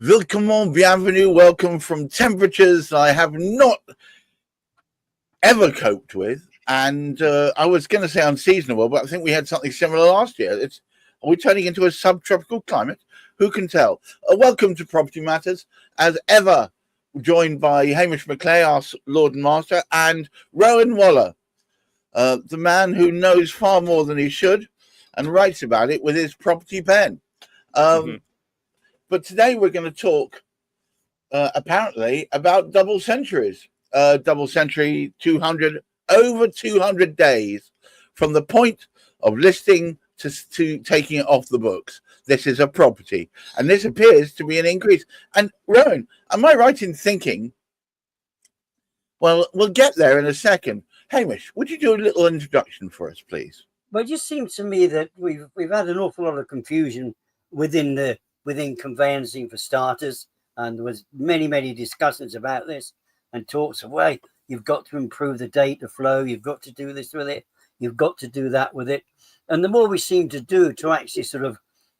Willkommen, bienvenue, welcome from temperatures I have not ever coped with. And I was going to say unseasonable, but I think we had something similar last year. Are we turning into a subtropical climate? Who can tell? Welcome to Property Matters, as ever, joined by Hamish McClay, our Lord and Master, and Rowan Waller, the man who knows far more than he should and writes about it with his property pen. But today we're going to talk, apparently, about double centuries. Double century, over 200 days from the point of listing to taking it off the books. This is a property, and this appears to be an increase. And Rowan, am I right in thinking? Well, we'll get there in a second. Hamish, would you do a little introduction for us, please? Well, it just seems to me that we've had an awful lot of confusion within conveyancing for starters, and there was many discussions about this and talks of, well, you've got to improve the data flow, you've got to do this with it, you've got to do that with it. And the more we seem to do to actually sort of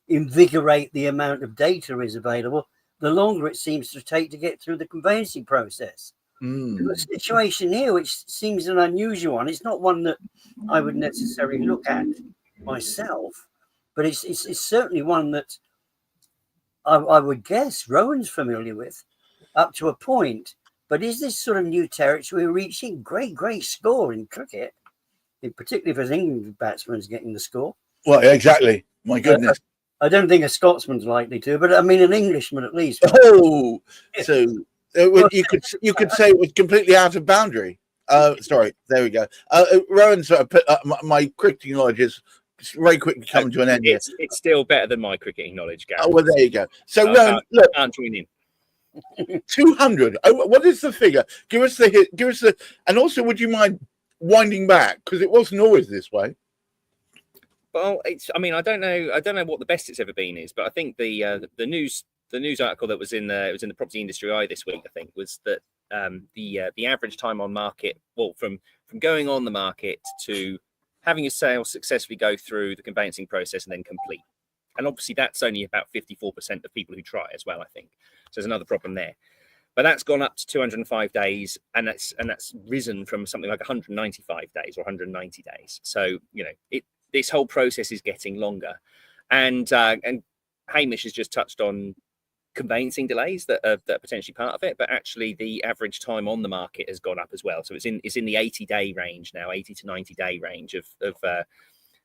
invigorate the amount of data is available, the longer it seems to take to get through the conveyancing process. The situation here, which seems an unusual one, it's not one that I would necessarily look at myself, but it's certainly one that I would guess Rowan's familiar with up to a point. But is this sort of new territory? We're reaching great score in cricket, particularly if an England batsman's getting the score. Well, exactly. My goodness. I don't think a Scotsman's likely to, but I mean an Englishman at least. Oh, so you could say it was completely out of boundary. Sorry, there we go. Rowan sort of put my cricketing knowledge is very quickly coming to an end. It's still better than my cricketing knowledge, Gary. Oh, well, there you go. So, Rowan, look, can't join in. 200. Oh, what is the figure? Give us the, and also, would you mind winding back, because it wasn't always this way? Well, I mean, I don't know what the best it's ever been is, but I think the news article that was in the Property Industry Eye this week, I think, was that the average time on market, well, from going on the market to having a sale successfully go through the conveyancing process and then complete. And obviously that's only about 54% of people who try as well, I think. So there's another problem there. But that's gone up to 205 days, and that's risen from something like 195 days or 190 days. So, you know, this whole process is getting longer. And Hamish has just touched on conveyancing delays that are potentially part of it, but actually the average time on the market has gone up as well. So it's in the 80-day range now, 80 to 90-day range of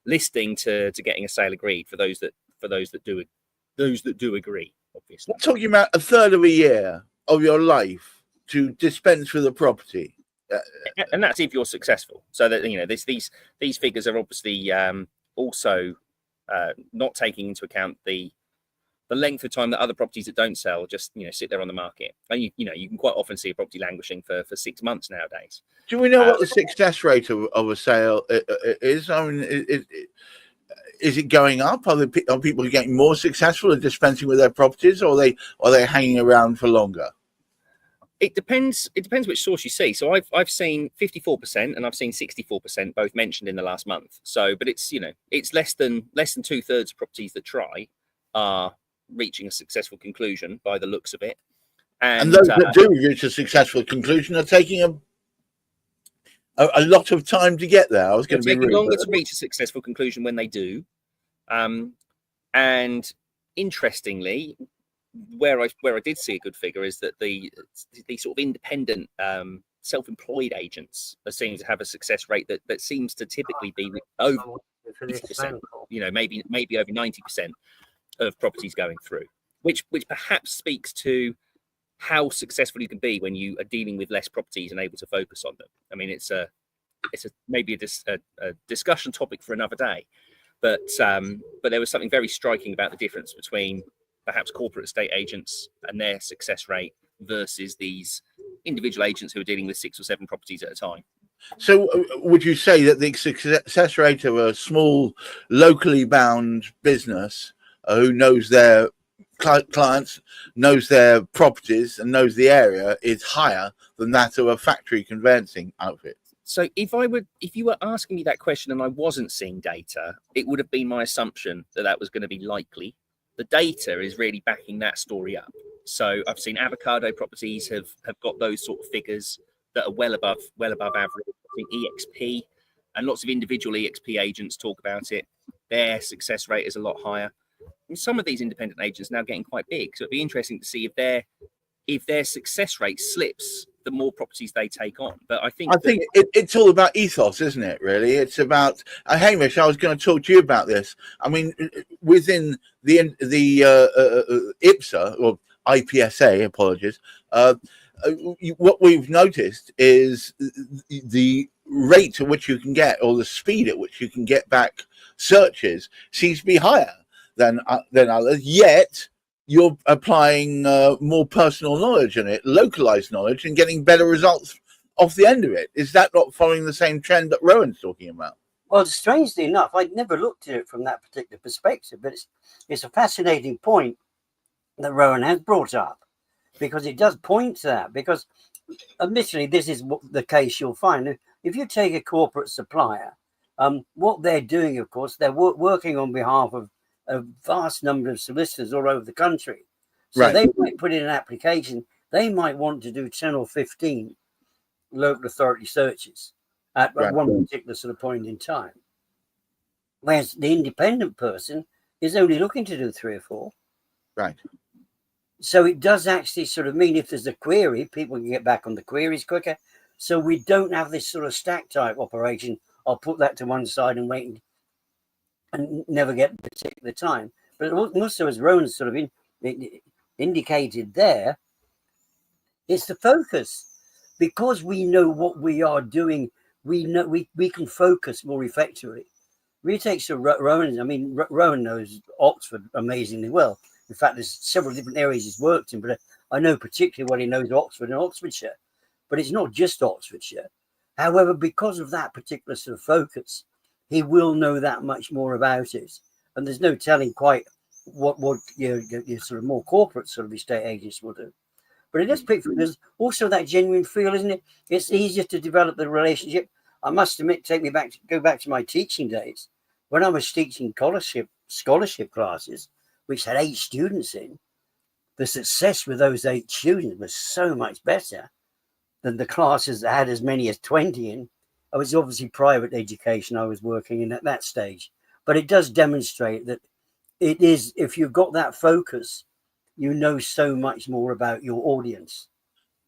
listing to getting a sale agreed for those that do agree. Obviously, we're talking about a third of a year of your life to dispense with a property, and that's if you're successful. So that, you know, these figures are obviously also not taking into account the length of time that other properties that don't sell just, you know, sit there on the market. And you can quite often see a property languishing for 6 months nowadays. Do we know what the success rate of a sale is? I mean, is it going up? Are people getting more successful at dispensing with their properties, or are they hanging around for longer? It depends which source you see. So I've seen 54% and I've seen 64% both mentioned in the last month. So, but it's, you know, it's less than 2/3 of properties that try are reaching a successful conclusion by the looks of it, and those that do reach a successful conclusion are taking a lot of time to get there. I was going to be taking longer to reach a successful conclusion when they do, and interestingly, where I did see a good figure is that the sort of independent self-employed agents seem to have a success rate that seems to typically be over 80%, you know, maybe over 90% of properties going through, which perhaps speaks to how successful you can be when you are dealing with less properties and able to focus on them. I mean, it's maybe a discussion topic for another day, but there was something very striking about the difference between perhaps corporate estate agents and their success rate versus these individual agents who are dealing with 6 or 7 properties at a time. So would you say that the success rate of a small, locally bound business who knows their clients, knows their properties, and knows the area is higher than that of a factory conveyancing outfit? So if you were asking me that question and I wasn't seeing data, it would have been my assumption that was going to be likely. The data is really backing that story up. So I've seen avocado properties have got those sort of figures that are well above average. I think EXP and lots of individual EXP agents talk about it. Their success rate is a lot higher. And some of these independent agents are now getting quite big. So it'd be interesting to see if their success rate slips, the more properties they take on. But I think it's all about ethos, isn't it? Really, it's about. Hamish, I was going to talk to you about this. I mean, within the IPSA or IPSA, apologies. What we've noticed is the rate at which you can get, or the speed at which you can get back searches, seems to be higher than others. Yet you're applying more personal knowledge in it, localized knowledge, and getting better results off the end of it. Is that not following the same trend that Rowan's talking about? Well, strangely enough, I'd never looked at it from that particular perspective, but it's a fascinating point that Rowan has brought up, because it does point to that. Because admittedly, this is the case you'll find. If you take a corporate supplier, what they're doing, of course, they're working on behalf of a vast number of solicitors all over the country. So right. They might put in an application. They might want to do 10 or 15 local authority searches at right. one particular sort of point in time. Whereas the independent person is only looking to do 3 or 4. Right. So it does actually sort of mean if there's a query, people can get back on the queries quicker. So we don't have this sort of stack type operation. I'll put that to one side and wait and never get the particular time. But also, as Rowan sort of indicated there, it's the focus. Because we know what we are doing, we know we can focus more effectively. We take Rowan. I mean, Rowan knows Oxford amazingly well. In fact, there's several different areas he's worked in, but I know particularly what he knows Oxford and Oxfordshire. But it's not just Oxfordshire. However, because of that particular sort of focus, he will know that much more about it. And there's no telling quite what your sort of more corporate sort of estate agents will do. But it does pick through. There's also that genuine feel, isn't it? It's easier to develop the relationship. I must admit, go back to my teaching days. When I was teaching scholarship classes, which had 8 students in, the success with those 8 students was so much better than the classes that had as many as 20 in. I was obviously private education I was working in at that stage. But it does demonstrate that it is, if you've got that focus, you know so much more about your audience.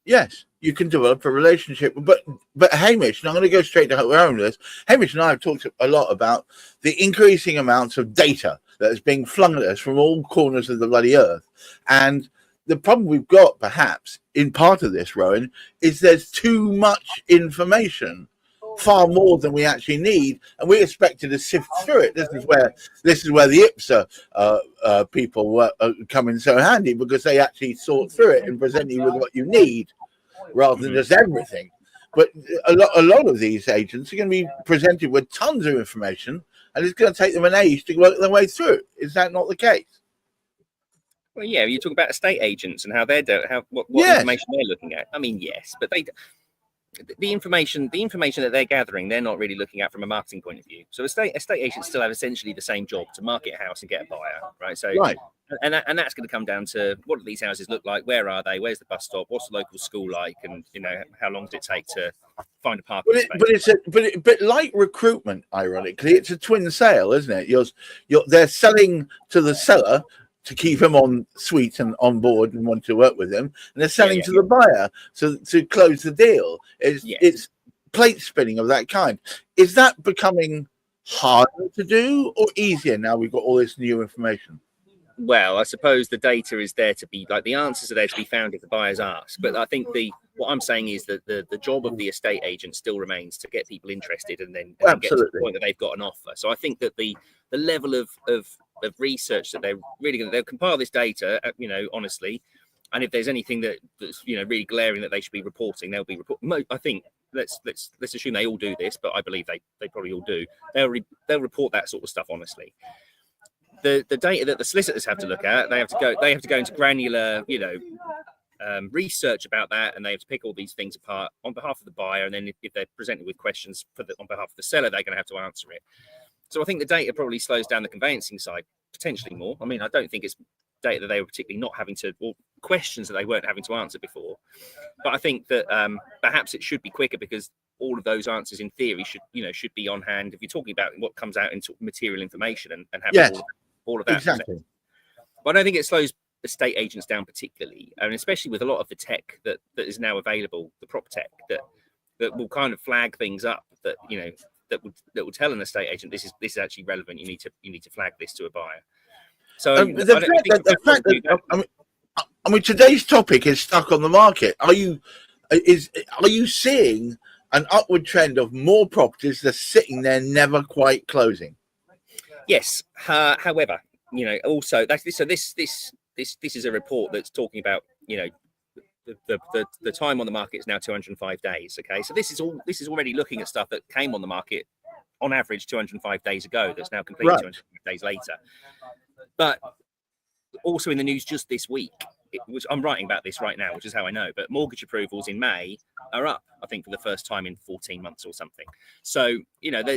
Yes, you can develop a relationship. But Hamish, and I'm going to go straight to Rowan with this. Hamish and I have talked a lot about the increasing amounts of data that is being flung at us from all corners of the bloody earth. And the problem we've got, perhaps, in part of this, Rowan, is there's too much information, far more than we actually need, and we expected to sift through it. This is where the IPSA people come in so handy, because they actually sort through it and present you with what you need rather than just everything. But a lot of these agents are going to be presented with tons of information, and it's going to take them an age to work their way through it. Is that not the case? Well, yeah, you talk about estate agents and how they're what yes. information they're looking at. I mean, yes, but the information that they're gathering, they're not really looking at from a marketing point of view. So estate agents still have essentially the same job, to market a house and get a buyer, right? So right. And that's going to come down to, what do these houses look like? Where are they? Where's the bus stop? What's the local school like? And how long does it take to find a parking space? But like recruitment, ironically, it's a twin sale, isn't it? They're selling to the seller to keep him on suite and on board and want to work with him, and they're selling to the buyer to close the deal. It's plate spinning of that kind. Is that becoming harder to do or easier now we've got all this new information? Well, I suppose the data is there to be, like, the answers are there to be found if the buyers ask. But I think what I'm saying is that the job of the estate agent still remains to get people interested and then get to the point that they've got an offer. So I think that the level of research that they're really going to, they'll compile this data, honestly. And if there's anything that's really glaring that they should be reporting, they'll be reporting. I think let's assume they all do this, but I believe they probably all do. They'll report that sort of stuff honestly. The data that the solicitors have to look at, they have to go into granular, research about that, and they have to pick all these things apart on behalf of the buyer. And then if they're presented with questions on behalf of the seller, they're going to have to answer it. So I think the data probably slows down the conveyancing side potentially more. I mean, I don't think it's data that they were particularly not having to, or questions that they weren't having to answer before. But I think that perhaps it should be quicker, because all of those answers in theory should be on hand if you're talking about what comes out into material information and having all of that. Exactly. But I don't think it slows estate agents down particularly, and especially with a lot of the tech that is now available, the prop tech that will kind of flag things up that that will tell an estate agent this is actually relevant. You need to flag this to a buyer. So the fact that I mean, today's topic is stuck on the market. Are you seeing an upward trend of more properties that's sitting there never quite closing? Yes. However, also this is a report that's talking about the time on the market is now 205 days. Okay, so this is already looking at stuff that came on the market on average 205 days ago. That's now completed 205 days later. But also in the news just this week, I'm writing about this right now, which is how I know, but mortgage approvals in May are up, I think, for the first time in 14 months or something. So,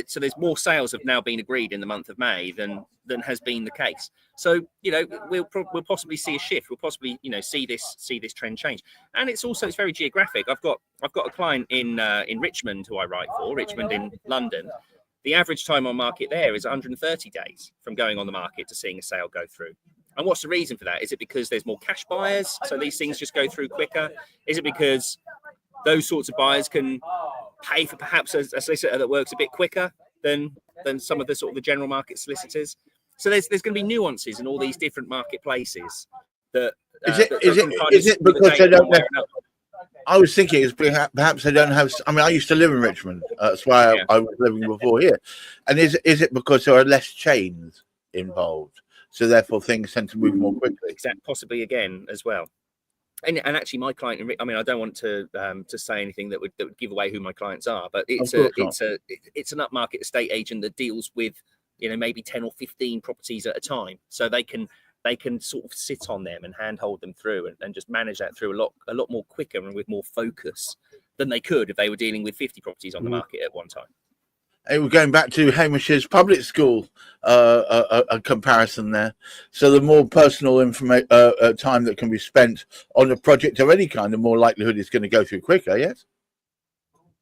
so there's more sales have now been agreed in the month of May than has been the case. So, we'll possibly see a shift. We'll possibly, see this trend change. And it's very geographic. I've got a client in Richmond who I write for, Richmond in London. The average time on market there is 130 days from going on the market to seeing a sale go through. And what's the reason for that? Is it because there's more cash buyers, so these things just go through quicker? Is it because those sorts of buyers can pay for perhaps a solicitor that works a bit quicker than some of the sort of the general market solicitors? So there's going to be nuances in all these different marketplaces. Is it because they don't have? I was thinking it's perhaps they don't have. I mean, I used to live in Richmond. That's why I was living before here. And is it because there are less chains involved? So therefore, things tend to move more quickly. Exactly, possibly again as well. And actually, my client. I mean, I don't want to say anything that would give away who my clients are, but it's an upmarket estate agent that deals with maybe 10 or 15 properties at a time. So they can sort of sit on them and handhold them through and just manage that through a lot more quicker and with more focus than they could if they were dealing with 50 properties on the market at one time. Hey, we're going back to Hamish's public school a comparison there. So the more personal time that can be spent on a project of any kind, the more likelihood it's going to go through quicker, yes?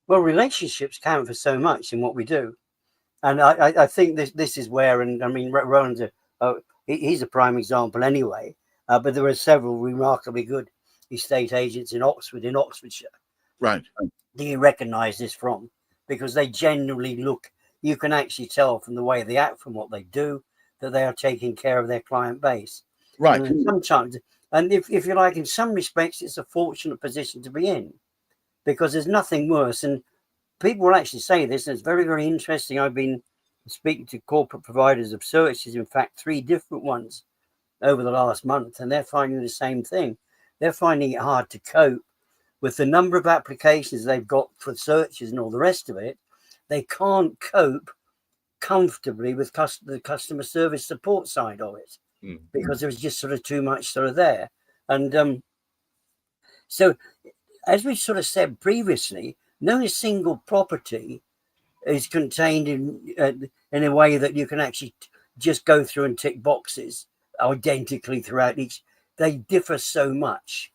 Well, relationships count for so much in what we do. And I think this is where, and I mean, Rowan's he's a prime example anyway, but there are several remarkably good estate agents in Oxfordshire. Right. Do you recognise this from? Because they genuinely you can actually tell from the way they act, from what they do, that they are taking care of their client base. Right. And sometimes, and if you like, in some respects, it's a fortunate position to be in, because there's nothing worse. And people will actually say this, and it's very, very interesting. I've been speaking to corporate providers of searches, in fact, 3 different ones over the last month, and they're finding the same thing. They're finding it hard to cope with the number of applications they've got for searches and all the rest of it. They can't cope comfortably with the customer service support side of it, because there's just sort of too much sort of there. And so, as we sort of said previously, no single property is contained in a way that you can actually just go through and tick boxes identically throughout each. They differ so much.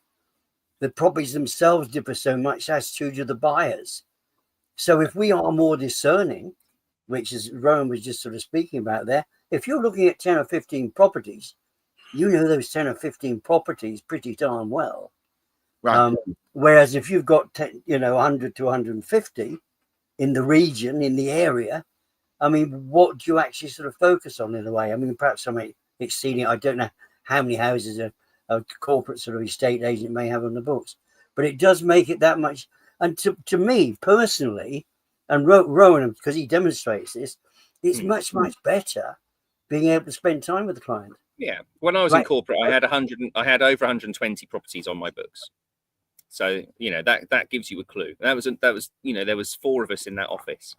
The properties themselves differ so much, as do the buyers. So if we are more discerning, which is Rowan was just sort of speaking about there, if you're looking at 10 or 15 properties, you know those 10 or 15 properties pretty darn well. Right. Whereas if you've got 100 to 150 in the region, in the area, I mean, what do you actually sort of focus on in a way? I mean, perhaps I'm exceeding it. I don't know how many houses a corporate sort of estate agent may have on the books, but it does make it that much. And to me personally, and Rowan, because he demonstrates this, it's much, much better being able to spend time with the client. Yeah. When I was in corporate, I had over 120 properties on my books. So, that gives you a clue. That was there was 4 of us in that office,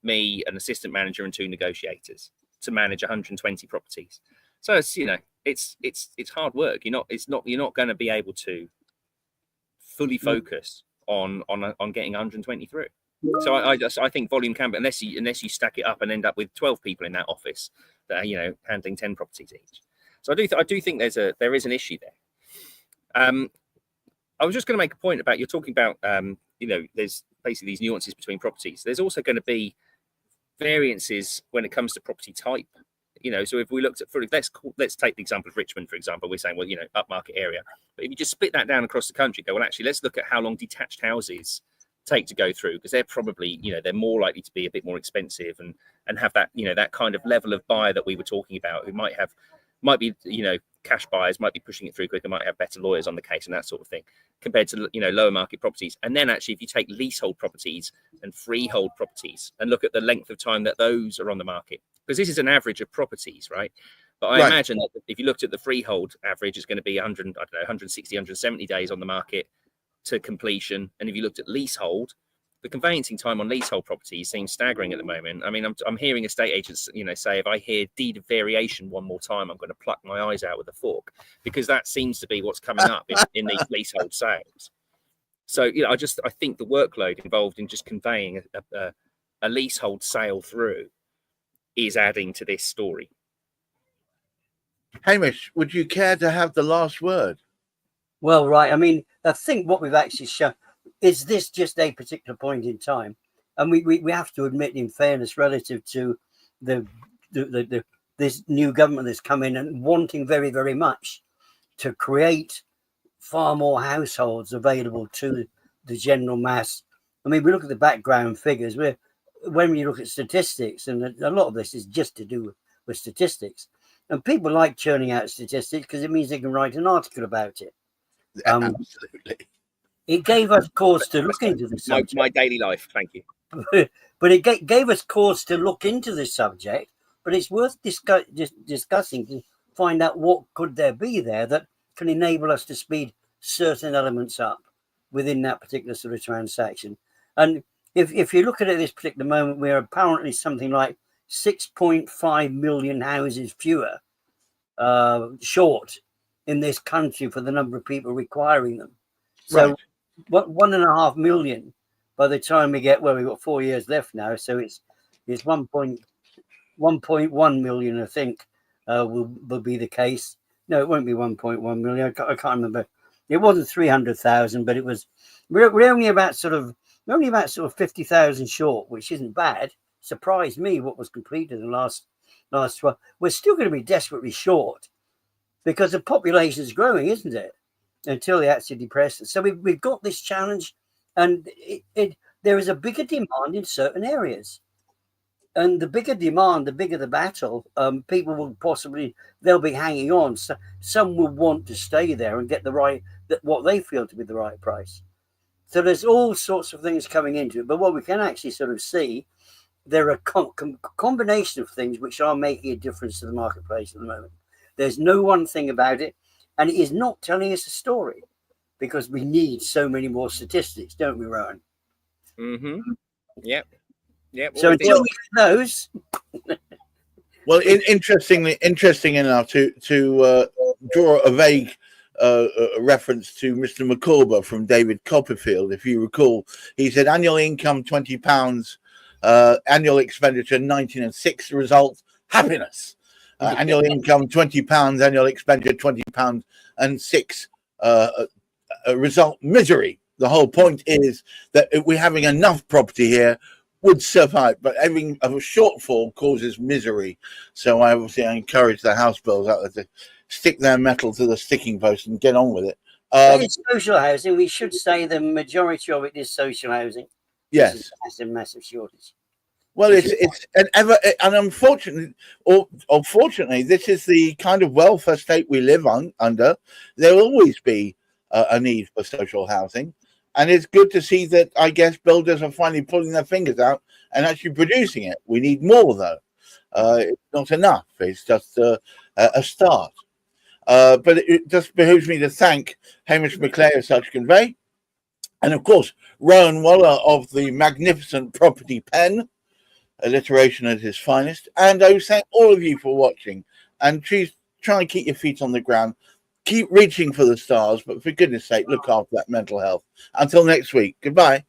me, an assistant manager, and 2 negotiators to manage 120 properties. So it's hard work. You're not going to be able to fully focus on getting 120 through. So I think volume can be, unless you stack it up and end up with 12 people in that office that are handling 10 properties each. So I do think there is an issue there. I was just going to make a point about, you're talking about there's basically these nuances between properties. There's also going to be variances when it comes to property type. So if we looked at, let's take the example of Richmond, for example. We're saying, well, upmarket area. But if you just split that down across the country, go, well, actually, let's look at how long detached houses take to go through, because they're probably, they're more likely to be a bit more expensive and have that, that kind of level of buyer that we were talking about, who might be, cash buyers, might be pushing it through quicker, might have better lawyers on the case and that sort of thing, compared to, lower market properties. And then actually, if you take leasehold properties and freehold properties and look at the length of time that those are on the market, because this is an average of properties, right? But I imagine that if you looked at the freehold average, it's going to be 160, 170 days on the market to completion. And if you looked at leasehold, the conveyancing time on leasehold properties seems staggering at the moment. I mean, I'm hearing estate agents, say, if I hear deed of variation one more time, I'm going to pluck my eyes out with a fork, because that seems to be what's coming up in these leasehold sales. So, I think the workload involved in just conveying a leasehold sale through is adding to this story. Hamish, would you care to have the last word? Well, right. I mean, I think what we've actually shown is this just a particular point in time, and we have to admit, in fairness, relative to this new government that's come in and wanting very, very much to create far more households available to the general mass. I mean, we look at the background figures. When you look at statistics, and a lot of this is just to do with statistics, and people like churning out statistics because it means they can write an article about it. Absolutely. It gave us cause to look into the subject. My daily life, thank you. But it gave us cause to look into this subject. But it's worth discussing to find out what could there be there that can enable us to speed certain elements up within that particular sort of transaction. And if you look at it at this particular moment, we're apparently something like 6.5 million houses fewer short in this country for the number of people requiring them. So what 1.5 million by the time we get, we've got 4 years left now, so it's 1.1 million, I think, will be the case. No, it won't be 1.1 million. I can't remember. It wasn't 300,000, but it was. We're only about sort of 50,000 short, which isn't bad. Surprised me what was completed in the last 12. We're still going to be desperately short because the population is growing, isn't it? Until they actually depress it. So we've got this challenge, and there is a bigger demand in certain areas. And the bigger demand, the bigger the battle, people will they'll be hanging on. So some will want to stay there and get what they feel to be the right price. So there's all sorts of things coming into it. But what we can actually sort of see, there are a combination of things which are making a difference to the marketplace at the moment. There's no one thing about it, and it is not telling us a story, because we need so many more statistics, don't we, Rowan? Mm-hmm. Yep. So until we get those. Well, interesting enough to draw a vague reference to Mr. McCorber from David Copperfield. If you recall, he said annual income £20, annual expenditure 19 and 6, result happiness. Annual income £20, annual expenditure £20 and 6, result misery. The whole point is that if we're having enough property here, would survive, but having a shortfall causes misery. So I encourage the house builders out there to stick their metal to the sticking post and get on with it. It's social housing. We should say the majority of it is social housing. Yes, it's a massive shortage. Well, it's unfortunately, or fortunately, this is the kind of welfare state we live under. There will always be a need for social housing. And it's good to see that, I guess, builders are finally pulling their fingers out and actually producing it. We need more, though. It's not enough. It's just a start. But it just behooves me to thank Hamish McClay of Such Convey. And, of course, Rowan Waller of the magnificent Property Pen, alliteration at his finest. And I thank all of you for watching. And please try and keep your feet on the ground. Keep reaching for the stars, but for goodness sake, look after that mental health. Until next week, goodbye.